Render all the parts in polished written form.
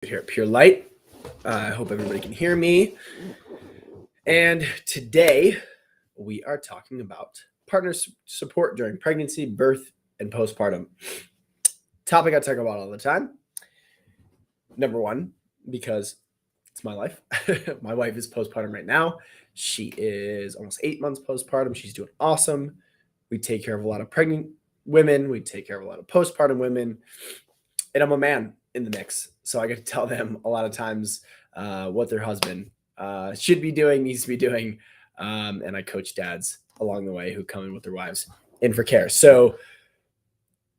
Here at Pure Light. I hope everybody can hear me. And today we are talking about partner support during pregnancy, birth, and postpartum. Topic I talk about all the time. Number one, because it's my life. My wife is postpartum right now. She is almost 8 months postpartum. She's doing awesome. We take care of a lot of pregnant women. We take care of a lot of postpartum women. And I'm a man in the mix. So I get to tell them a lot of times what their husband should be doing, needs to be doing. And I coach dads along the way who come in with their wives in for care. So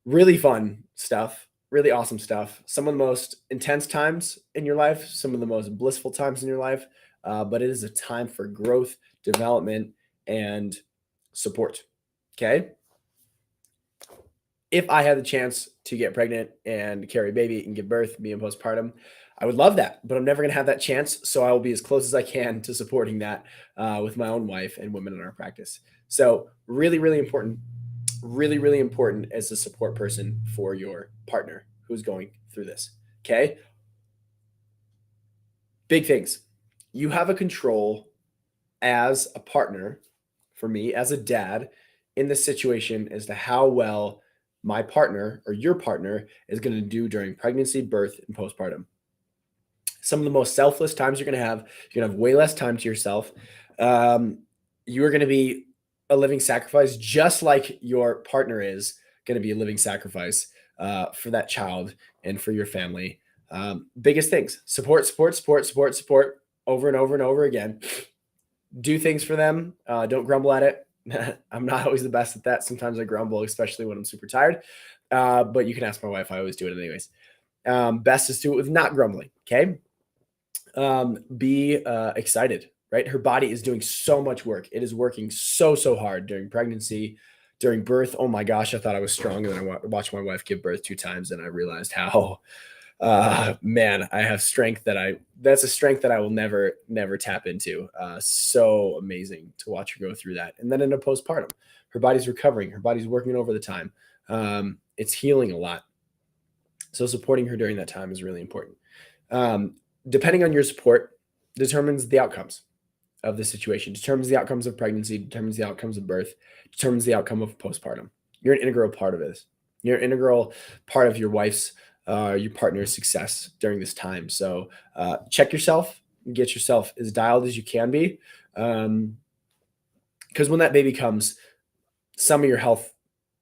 really fun stuff, really awesome stuff. Some of the most intense times in your life, some of the most blissful times in your life. But it is a time for growth, development, and support. Okay. If I had the chance to get pregnant and carry a baby and give birth, be in postpartum, I would love that, but I'm never going to have that chance. So I will be as close as I can to supporting that with my own wife and women in our practice. So really, really important, really, really important as a support person for your partner who's going through this. Okay. Big things. You have a control as a partner, for me, as a dad, in this situation as to how well my partner or your partner is going to do during pregnancy, birth, and postpartum. Some of the most selfless times you're going to have way less time to yourself. You are going to be a living sacrifice, just like your partner is going to be a living sacrifice for that child and for your family. Biggest things: support, support, support, support, support, over and over and over again. Do things for them. Don't grumble at it. I'm not always the best at that. Sometimes I grumble, especially when I'm super tired. But you can ask my wife. I always do it anyways. Best is to do it with not grumbling. Okay. Be excited, right? Her body is doing so much work. It is working so hard during pregnancy, during birth. Oh my gosh, I thought I was strong. And then I watched my wife give birth 2 times and I realized how, man, I have strength that's a strength that I will never tap into. So amazing to watch her go through that. And then in a postpartum, her body's recovering, her body's working over the time. It's healing a lot. So supporting her during that time is really important. Depending on your support determines the outcomes of the situation, determines the outcomes of pregnancy, determines the outcomes of birth, determines the outcome of postpartum. You're an integral part of this. You're an integral part of your wife's your partner's success during this time. So check yourself, get yourself as dialed as you can be. Because when that baby comes, some of your health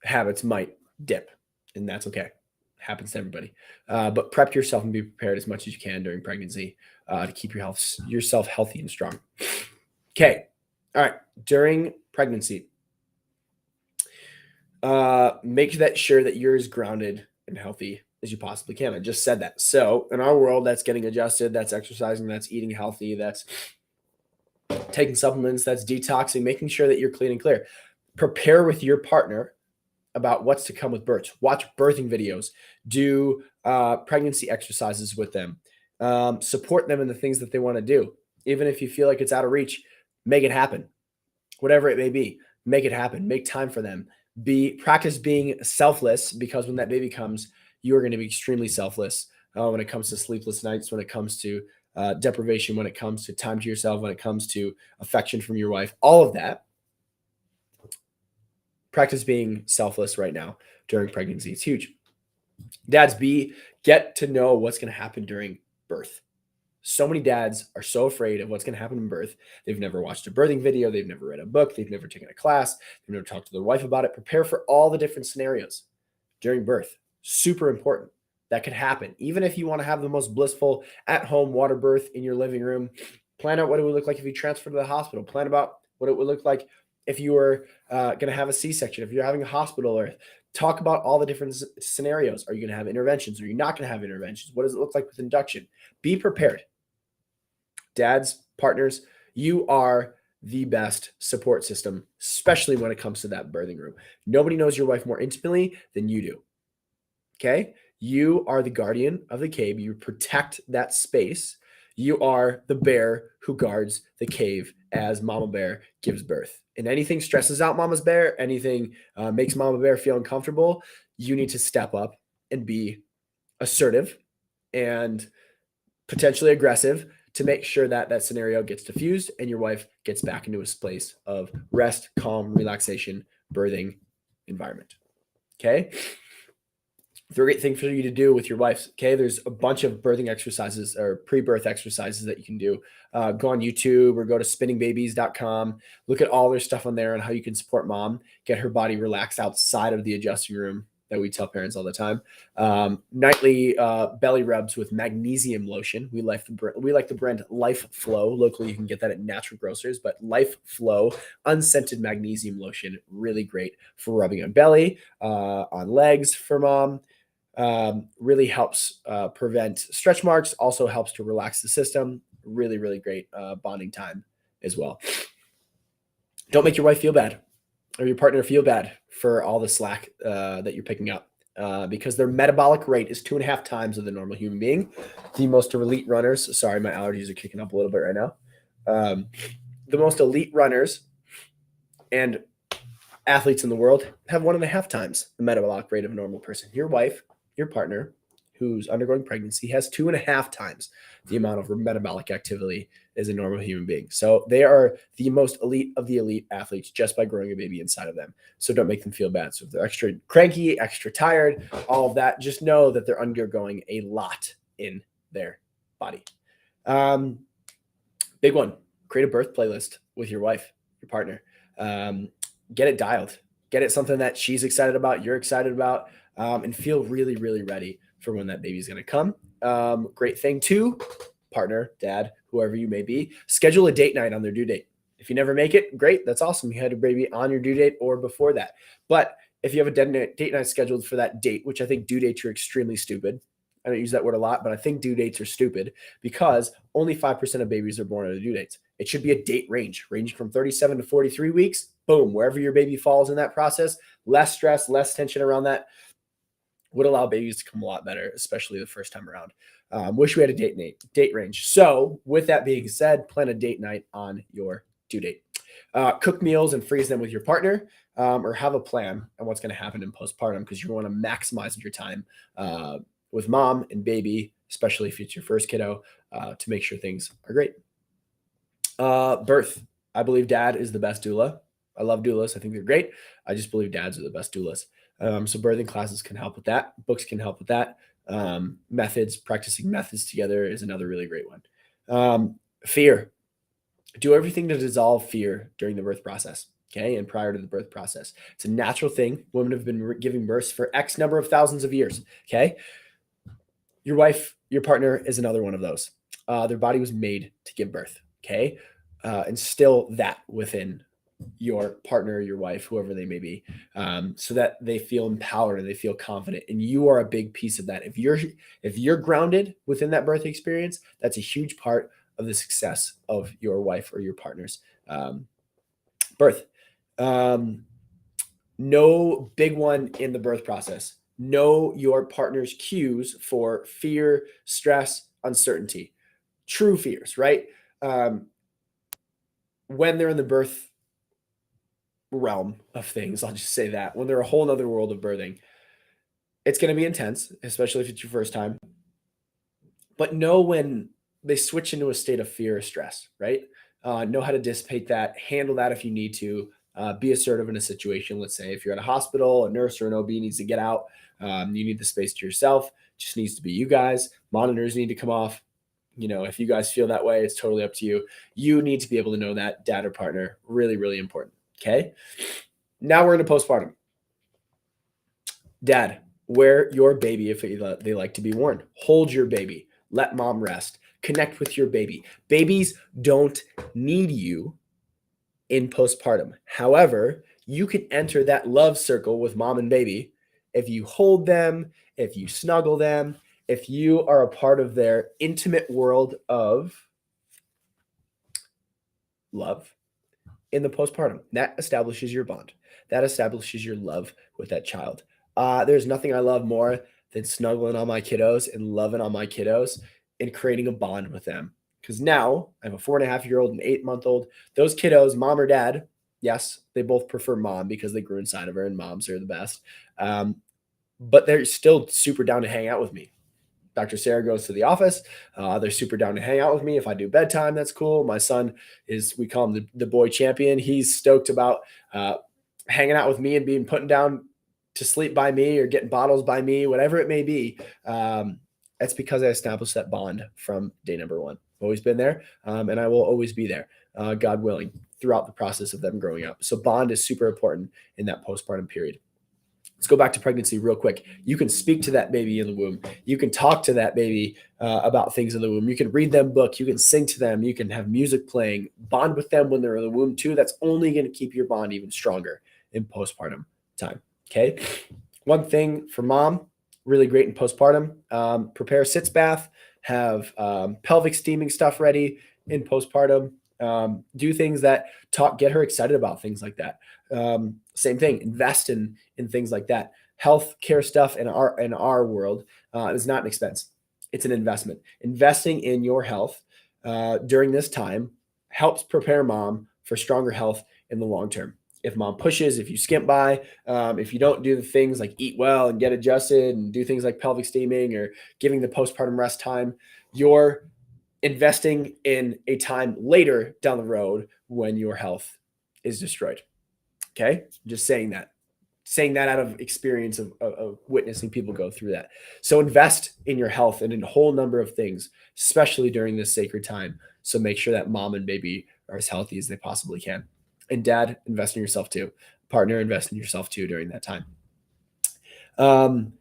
habits might dip, and that's okay. Happens to everybody. But prep yourself and be prepared as much as you can during pregnancy to keep yourself healthy and strong. Okay. All right. During pregnancy, make sure that you're as grounded and healthy as you possibly can. I just said that. So in our world, that's getting adjusted, that's exercising, that's eating healthy, that's taking supplements, that's detoxing, making sure that you're clean and clear. Prepare with your partner about what's to come with birth. Watch birthing videos, do pregnancy exercises with them, support them in the things that they want to do. Even if you feel like it's out of reach, make it happen. Whatever it may be, make it happen. Make time for them. Practice being selfless, because when that baby comes, you are going to be extremely selfless when it comes to sleepless nights, when it comes to deprivation, when it comes to time to yourself, when it comes to affection from your wife, all of that. Practice being selfless right now during pregnancy. It's huge. Dads, get to know what's going to happen during birth. So many dads are so afraid of what's going to happen in birth. They've never watched a birthing video. They've never read a book. They've never taken a class. They've never talked to their wife about it. Prepare for all the different scenarios during birth. Super important. That could happen. Even if you want to have the most blissful at-home water birth in your living room, plan out what it would look like if you transfer to the hospital. Plan about what it would look like if you were going to have a C-section, if you're having a hospital birth. Talk about all the different scenarios. Are you going to have interventions? Are you not going to have interventions? What does it look like with induction? Be prepared. Dads, partners, you are the best support system, especially when it comes to that birthing room. Nobody knows your wife more intimately than you do. Okay? You are the guardian of the cave. You protect that space. You are the bear who guards the cave as Mama Bear gives birth. And anything stresses out Mama's Bear, anything makes Mama Bear feel uncomfortable, you need to step up and be assertive and potentially aggressive to make sure that that scenario gets diffused and your wife gets back into a place of rest, calm, relaxation, birthing environment. Okay. The great thing for you to do with your wife. Okay. There's a bunch of birthing exercises or pre-birth exercises that you can do. Go on YouTube or go to spinningbabies.com. Look at all their stuff on there on how you can support mom, get her body relaxed outside of the adjusting room that we tell parents all the time. Nightly belly rubs with magnesium lotion. We like the brand Life Flow. Locally, you can get that at natural grocers, but Life Flow unscented magnesium lotion, really great for rubbing on belly, on legs for mom. Really helps prevent stretch marks, also helps to relax the system. Really, really great bonding time as well. Don't make your wife feel bad or your partner feel bad for all the slack that you're picking up because their metabolic rate is 2.5 times of the normal human being. The most elite runners, sorry, my allergies are kicking up a little bit right now. The most elite runners and athletes in the world have 1.5 times the metabolic rate of a normal person. Your wife, your partner, who's undergoing pregnancy, has 2.5 times the amount of metabolic activity as a normal human being. So they are the most elite of the elite athletes just by growing a baby inside of them. So don't make them feel bad. So if they're extra cranky, extra tired, all of that, just know that they're undergoing a lot in their body. Big one, create a birth playlist with your wife, your partner. Get it dialed. Get it something that she's excited about, you're excited about, and feel really, really ready for when that baby's going to come. Great thing too, partner, dad, whoever you may be, schedule a date night on their due date. If you never make it, great. That's awesome. You had a baby on your due date or before that. But if you have a date night scheduled for that date, which I think due dates are extremely stupid. I don't use that word a lot, but I think due dates are stupid because only 5% of babies are born on due dates. It should be a date range, ranging from 37 to 43 weeks. Boom, wherever your baby falls in that process, less stress, less tension around that would allow babies to come a lot better, especially the first time around. Wish we had a date range. So with that being said, plan a date night on your due date. Cook meals and freeze them with your partner or have a plan on what's going to happen in postpartum because you want to maximize your time with mom and baby, especially if it's your first kiddo, to make sure things are great. Birth. I believe dad is the best doula. I love doulas. I think they're great. I just believe dads are the best doulas. So birthing classes can help with that. Books can help with that. Practicing methods together is another really great one. Fear. Do everything to dissolve fear during the birth process. Okay. And prior to the birth process. It's a natural thing. Women have been giving birth for X number of thousands of years. Okay. Your wife, your partner is another one of those. Their body was made to give birth. Okay. Instill that within your partner, your wife, whoever they may be, so that they feel empowered and they feel confident. And you are a big piece of that. If you're grounded within that birth experience, that's a huge part of the success of your wife or your partner's birth. No big one in the birth process. Know your partner's cues for fear, stress, uncertainty, true fears, right? When they're in the birth realm of things, I'll just say that when they're a whole nother world of birthing, it's going to be intense, especially if it's your first time. But know when they switch into a state of fear or stress, right? Know how to dissipate that, handle that if you need to, be assertive in a situation. Let's say if you're at a hospital, a nurse or an OB needs to get out, you need the space to yourself. It just needs to be you guys. Monitors need to come off. If you guys feel that way, it's totally up to you. You need to be able to know that, dad or partner, really, really important. Okay. Now we're into postpartum. Dad, wear your baby if they like to be worn. Hold your baby. Let mom rest. Connect with your baby. Babies don't need you in postpartum. However, you can enter that love circle with mom and baby if you hold them, if you snuggle them, if you are a part of their intimate world of love in the postpartum. That establishes your bond. That establishes your love with that child. There's nothing I love more than snuggling on my kiddos and loving on my kiddos and creating a bond with them. Because now I have a 4.5-year-old and 8-month-old. Those kiddos, mom or dad, yes, they both prefer mom because they grew inside of her and moms are the best. But they're still super down to hang out with me. Dr. Sarah goes to the office. They're super down to hang out with me. If I do bedtime, that's cool. My son we call him the boy champion. He's stoked about hanging out with me and being put down to sleep by me or getting bottles by me, whatever it may be. That's because I established that bond from day number one. Always been there, and I will always be there, God willing, throughout the process of them growing up. So bond is super important in that postpartum period. Let's go back to pregnancy real quick. You can speak to that baby in the womb. You can talk to that baby about things in the womb. You can read them book. You can sing to them. You can have music playing. Bond with them when they're in the womb too. That's only going to keep your bond even stronger in postpartum time. Okay. One thing for mom, really great in postpartum. Prepare sitz bath. Have pelvic steaming stuff ready in postpartum. Do things that get her excited about things like that. Same thing, invest in things like that. Health care stuff in our world is not an expense. It's an investment. Investing in your health during this time helps prepare mom for stronger health in the long term. If mom pushes, if you skimp by, if you don't do the things like eat well and get adjusted and do things like pelvic steaming or giving the postpartum rest time, you're investing in a time later down the road when your health is destroyed. Okay. Just saying that out of experience of witnessing people go through that. So invest in your health and in a whole number of things, especially during this sacred time. So make sure that mom and baby are as healthy as they possibly can. And dad, invest in yourself too. Partner, invest in yourself too during that time. During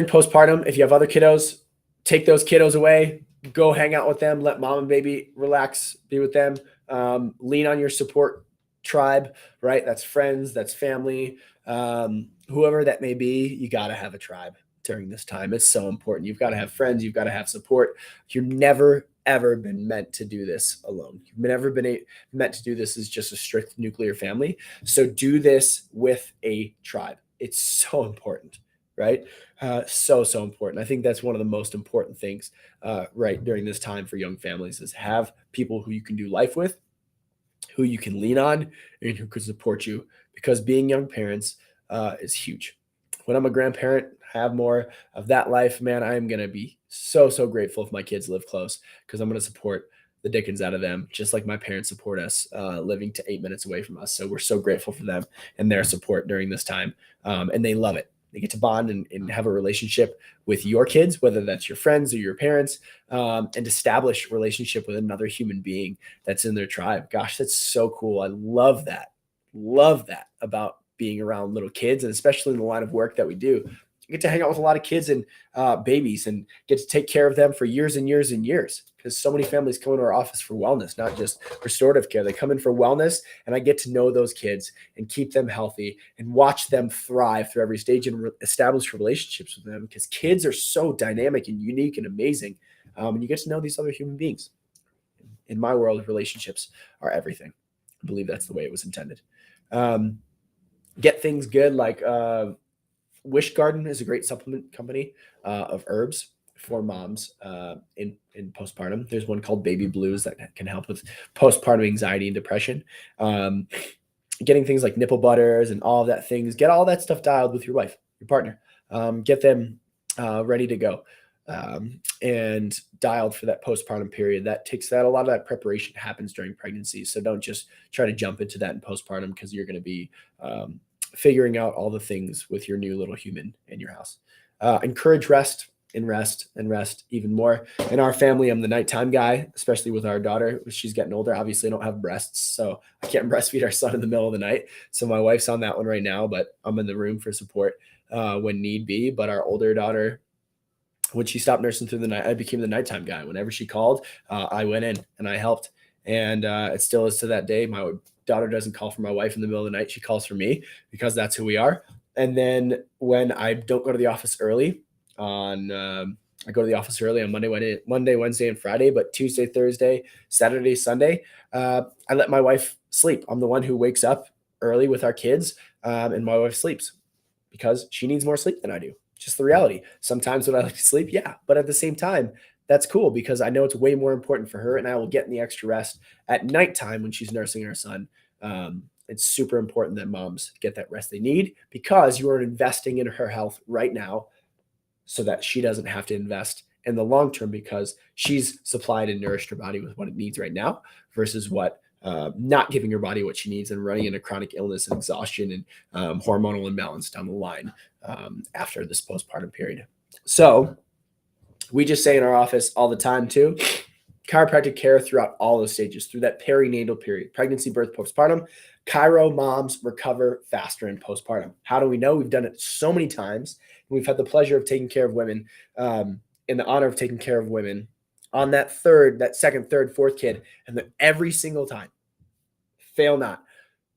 postpartum, if you have other kiddos, take those kiddos away, go hang out with them, let mom and baby relax, be with them, lean on your support tribe, right? That's friends, that's family, whoever that may be. You got to have a tribe during this time. It's so important. You've got to have friends. You've got to have support. You've never, ever been meant to do this alone. You've never been meant to do this as just a strict nuclear family. So do this with a tribe. It's so important, right? So important. I think that's one of the most important things, right, during this time for young families is have people who you can do life with, who you can lean on, and who could support you, because being young parents is huge. When I'm a grandparent, have more of that life, man, I'm going to be so grateful if my kids live close, because I'm going to support the dickens out of them, just like my parents support us, living to 8 minutes away from us. So we're so grateful for them and their support during this time. And they love it. They get to bond and have a relationship with your kids, whether that's your friends or your parents, and establish a relationship with another human being that's in their tribe. Gosh, that's so cool. I love that. Love that about being around little kids, and especially in the line of work that we do. You get to hang out with a lot of kids and babies and get to take care of them for years and years and years, because so many families come into our office for wellness, not just restorative care. They come in for wellness, and I get to know those kids and keep them healthy and watch them thrive through every stage and establish relationships with them, because kids are so dynamic and unique and amazing. And you get to know these other human beings. In my world, relationships are everything. I believe that's the way it was intended. Get things good like Wish Garden is a great supplement company of herbs for moms in postpartum. There's one called Baby Blues that can help with postpartum anxiety and depression. Getting things like nipple butters and all of that things, get all that stuff dialed with your wife, your partner. Get them ready to go and dialed for that postpartum period. That a lot of that preparation happens during pregnancy. So don't just try to jump into that in postpartum, because you're going to be figuring out all the things with your new little human in your house. Encourage rest and rest and rest even more. In our family, I'm the nighttime guy, especially with our daughter. She's getting older. Obviously, I don't have breasts, so I can't breastfeed our son in the middle of the night. So my wife's on that one right now, but I'm in the room for support when need be. But our older daughter, when she stopped nursing through the night, I became the nighttime guy. Whenever she called, I went in and I helped. And it still is to that day. My daughter doesn't call for my wife in the middle of the night. She calls for me, because that's who we are. And then when I don't go to the office early I go to the office early on Monday, Wednesday, and Friday, but Tuesday, Thursday, Saturday, Sunday, I let my wife sleep. I'm the one who wakes up early with our kids, and my wife sleeps because she needs more sleep than I do. Just the reality. Sometimes when I like to sleep, yeah, but at the same time, that's cool, because I know it's way more important for her, and I will get in the extra rest at nighttime when she's nursing our son. It's super important that moms get that rest they need, because you are investing in her health right now so that she doesn't have to invest in the long term because she's supplied and nourished her body with what it needs right now versus what not giving her body what she needs and running into chronic illness and exhaustion and hormonal imbalance down the line after this postpartum period. So we just say in our office all the time too, chiropractic care throughout all those stages, through that perinatal period, pregnancy, birth, postpartum. Chiro moms recover faster in postpartum. How do we know? We've done it so many times. We've had the pleasure of taking care of women, in the honor of taking care of women on that second, third, fourth kid. And then every single time, fail not.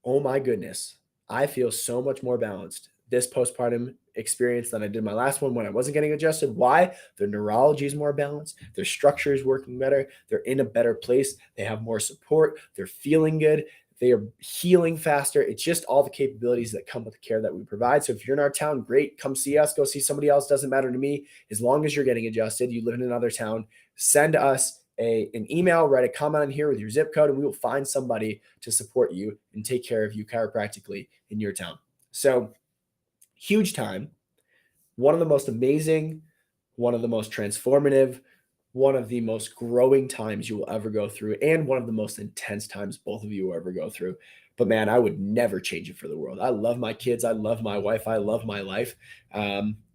Oh my goodness, I feel so much more balanced this postpartum experience than I did my last one when I wasn't getting adjusted. Why? Their neurology is more balanced. Their structure is working better. They're in a better place. They have more support. They're feeling good. They are healing faster. It's just all the capabilities that come with the care that we provide. So if you're in our town, great. Come see us. Go see somebody else. Doesn't matter to me. As long as you're getting adjusted, you live in another town, send us an email, write a comment on here with your zip code, and we will find somebody to support you and take care of you chiropractically in your town. So huge time, one of the most amazing, one of the most transformative, one of the most growing times you will ever go through, and one of the most intense times both of you will ever go through. But man, I would never change it for the world. I love my kids. I love my wife. I love my life.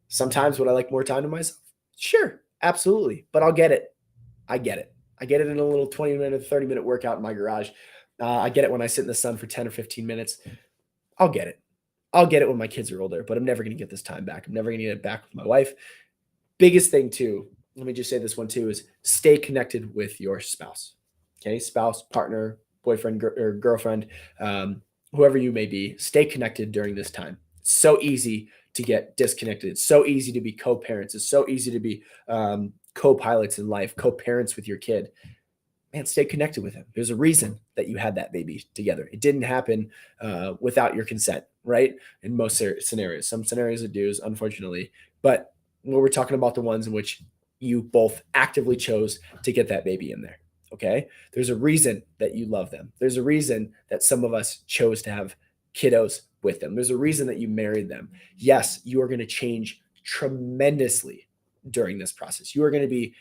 Sometimes would I like more time to myself? Sure, absolutely. But I'll get it. I get it. I get it in a little 20-minute, 30-minute workout in my garage. I get it when I sit in the sun for 10 or 15 minutes. I'll get it. I'll get it when my kids are older, but I'm never going to get this time back. I'm never going to get it back with my wife. Biggest thing too, let me just say this one too, is stay connected with your spouse. Okay. Spouse, partner, boyfriend, or girlfriend, whoever you may be, stay connected during this time. It's so easy to get disconnected. It's so easy to be co-parents. It's so easy to be co-pilots in life, co-parents with your kid. Man, stay connected with him. There's a reason that you had that baby together. It didn't happen without your consent, right? In most scenarios. Some scenarios it does, unfortunately. But when we're talking about the ones in which you both actively chose to get that baby in there, okay? There's a reason that you love them. There's a reason that some of us chose to have kiddos with them. There's a reason that you married them. Yes, you are going to change tremendously during this process. You are going to be,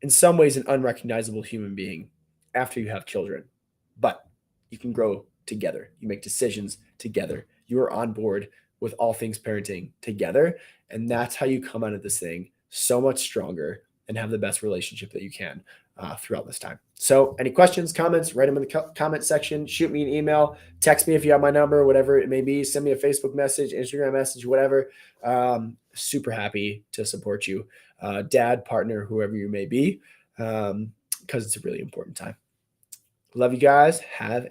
in some ways, an unrecognizable human being after you have children, but you can grow together. You make decisions together. You are on board with all things parenting together. And that's how you come out of this thing so much stronger and have the best relationship that you can throughout this time. So any questions, comments, write them in the comment section, shoot me an email, text me if you have my number, whatever it may be, send me a Facebook message, Instagram message, whatever. Super happy to support you, dad, partner, whoever you may be, because it's a really important time. Love you guys. Have